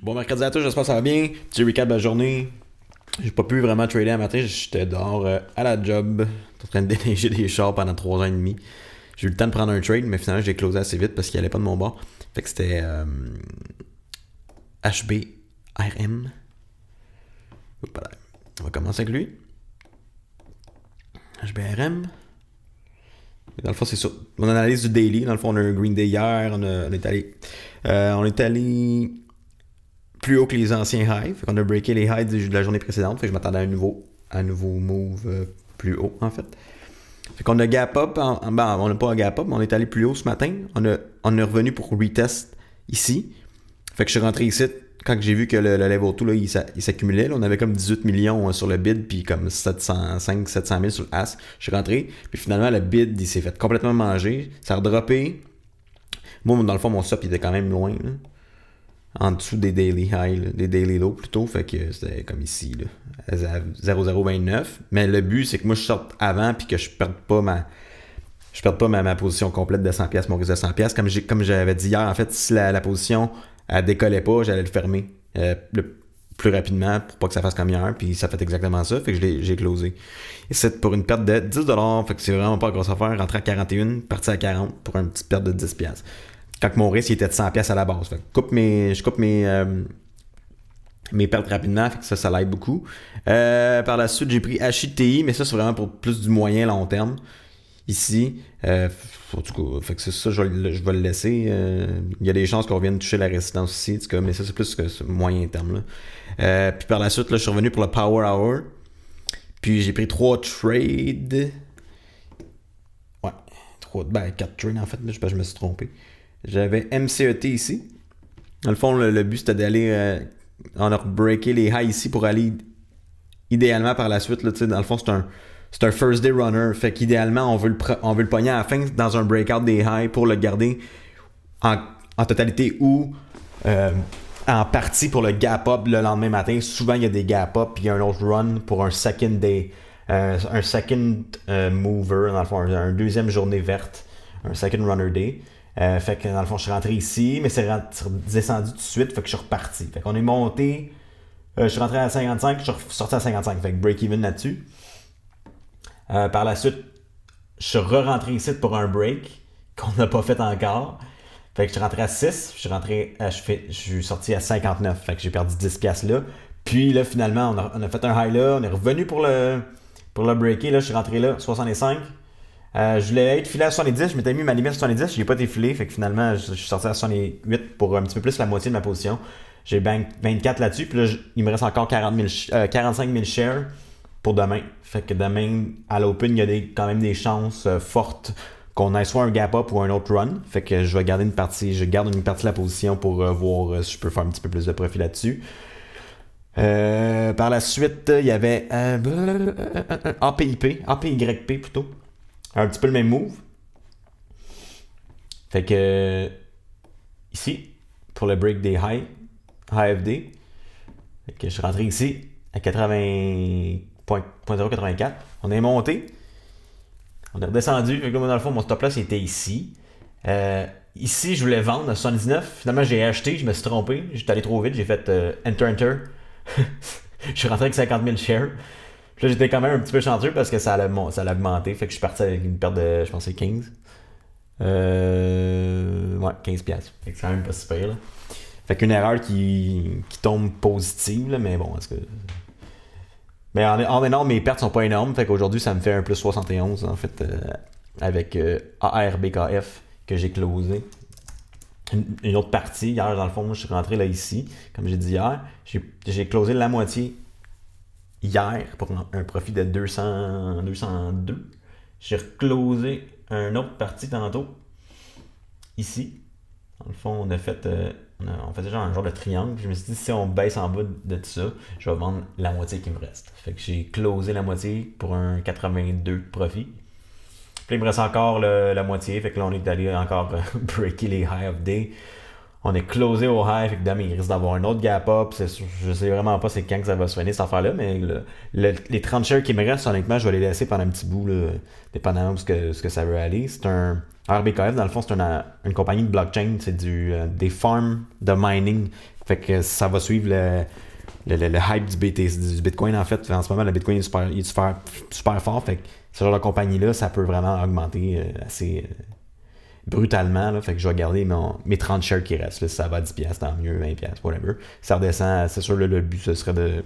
Bon mercredi à tous, j'espère que ça va bien. Petit recap de la journée. J'ai pas pu vraiment trader un matin, j'étais dehors à la job, en train de déneiger des chars pendant 3 ans et demi. J'ai eu le temps de prendre un trade, mais finalement j'ai closé assez vite parce qu'il allait pas de mon bord. Fait que c'était HBRM. On va commencer avec lui. HBRM. Dans le fond, c'est ça. Mon analyse du daily. Dans le fond, on a eu un Green Day hier. On est allé plus haut que les anciens highs. Fait qu'on a breaké les highs de la journée précédente. Fait que je m'attendais à un nouveau move plus haut, en fait. Fait qu'on a gap up. On n'a pas un gap up, mais on est allé plus haut ce matin. On est revenu pour retest ici. Fait que je suis rentré ici. Quand j'ai vu que le level 2, là, il s'accumulait, là, on avait comme 18 millions sur le bid, puis comme 700 000 sur le as. Je suis rentré, puis finalement, le bid, il s'est fait complètement manger. Ça a redroppé. Moi, dans le fond, mon stop, il était quand même loin, là. En dessous des daily highs, là, des daily lows plutôt. Fait que c'était comme ici, là, à 0,029. Mais le but, c'est que moi, je sorte avant, puis que je perde pas ma position complète de 100$, mon risque de 100$. Comme j'avais dit hier, en fait, si la position elle décollait pas, j'allais le fermer le plus rapidement pour pas que ça fasse comme hier, puis ça fait exactement ça, fait que j'ai closé. Et c'est pour une perte de 10$, fait que c'est vraiment pas une grosse affaire, rentrer à 41, partir à 40 pour une petite perte de 10$. Quand mon risque il était de 100$ à la base, fait que je coupe mes pertes rapidement, fait que ça l'aide beaucoup. Par la suite, j'ai pris HITI, mais ça c'est vraiment pour plus du moyen long terme. Ici, en tout cas, fait que c'est ça, je vais le laisser. Il y a des chances qu'on vienne toucher la résistance ici, en tout cas, mais ça c'est plus que ce moyen terme là. Puis par la suite, là, je suis revenu pour le Power Hour. Puis j'ai pris 3 trades. Ouais, 4 trades en fait, là, je me suis trompé. J'avais MCET ici. Dans le fond, le but c'était d'aller. On a breaké les highs ici pour aller idéalement par la suite. Là, dans le fond, c'est un first day runner. Fait qu'idéalement, on veut le pogner à la fin dans un breakout des highs pour le garder en totalité ou en partie pour le gap up le lendemain matin. Souvent, il y a des gap up puis il y a un autre run pour un second day. Un second mover, dans le fond, un deuxième journée verte. Un second runner day. Fait que dans le fond, je suis rentré ici, mais c'est descendu tout de suite. Fait que je suis reparti. Fait qu'on est monté. Je suis rentré à 55, je suis sorti à 55. Fait que break-even là-dessus. Par la suite, je suis re-rentré ici pour un break qu'on n'a pas fait encore. Fait que je suis rentré à 6, je suis sorti à 59. Fait que j'ai perdu 10$ là. Puis là, finalement, on a fait un high là. On est revenu pour le breaker. Là, je suis rentré là, 65. Je voulais être filé à 70. Je m'étais mis ma limite à 70. Je n'ai pas été filé. Fait que finalement, je suis sorti à 68 pour un petit peu plus la moitié de ma position. J'ai bank 24 là-dessus. Puis là, il me reste encore 45 000 shares pour demain. Fait que demain, à l'open, il y a quand même des chances fortes qu'on ait soit un gap up ou un autre run. Fait que je garde une partie de la position pour voir si je peux faire un petit peu plus de profit là-dessus. Par la suite, il y avait APYP plutôt. Un petit peu le même move. Fait que ici, pour le break des HFD, fait que je suis rentré ici à 80.084. On est monté. On est redescendu. Fait que là, dans le fond, mon stop loss était ici. Ici, je voulais vendre à 79. Finalement, j'ai acheté. Je me suis trompé. J'étais allé trop vite. J'ai fait Enter. Je suis rentré avec 50 000 shares. Puis là, j'étais quand même un petit peu chanceux parce que ça a augmenté. Fait que je suis parti avec une perte de, je pense, c'est 15. Ouais, 15$. Fait que c'est quand même pas super, là. Fait qu'une erreur qui tombe positive, là, mais bon, est-ce que... Mais en énorme, mes pertes sont pas énormes. Fait qu'aujourd'hui, ça me fait un plus 71, en fait, avec ARBKF que j'ai closé. Une autre partie. Hier, dans le fond, moi, je suis rentré là ici, comme j'ai dit hier. J'ai closé la moitié hier pour un profit de 202. J'ai reclosé une autre partie tantôt ici. Dans le fond, on faisait genre un genre de triangle. Je me suis dit, si on baisse en bas de tout ça, je vais vendre la moitié qui me reste. Fait que j'ai closé la moitié pour un 82 de profit. Puis il me reste encore la moitié. Fait que là, on est allé encore breaker les high of day. On est closé au high, fait que demain, il risque d'avoir un autre gap up. Je sais vraiment pas c'est quand que ça va se finir cette affaire-là, mais les 30 shares qui me restent, honnêtement, je vais les laisser pendant un petit bout, là, dépendamment de ce que ça veut aller. C'est un RBKF, dans le fond, c'est une compagnie de blockchain, c'est des farms de mining Fait que ça va suivre le hype du Bitcoin, en fait. En ce moment, le Bitcoin est super fort. Fait que ce genre de compagnie-là, ça peut vraiment augmenter assez brutalement. Là. Fait que je vais garder mes 30 shares qui restent. Là. Si ça va à 10$, tant mieux, 20$, whatever. Si ça redescend, c'est sûr, le but, ce serait de...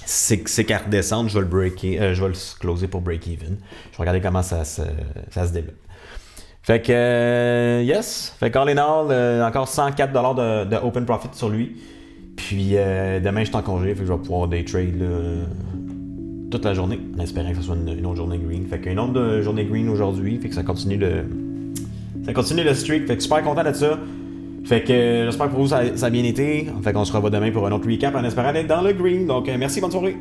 C'est qu'à redescendre, je vais le breaker, je vais le closer pour break-even. Je vais regarder comment ça se développe. Fait que, yes. Fait qu'all in all, encore 104$ de open profit sur lui. Puis demain, je suis en congé, fait que je vais pouvoir day trade là, toute la journée, en espérant que ce soit une autre journée green. Fait qu'une autre journée green aujourd'hui, fait que ça continue le streak. Fait que super content de ça. Fait que j'espère que pour vous ça a bien été. Fait qu'on se revoit demain pour un autre recap en espérant d'être dans le green. Donc merci, bonne soirée.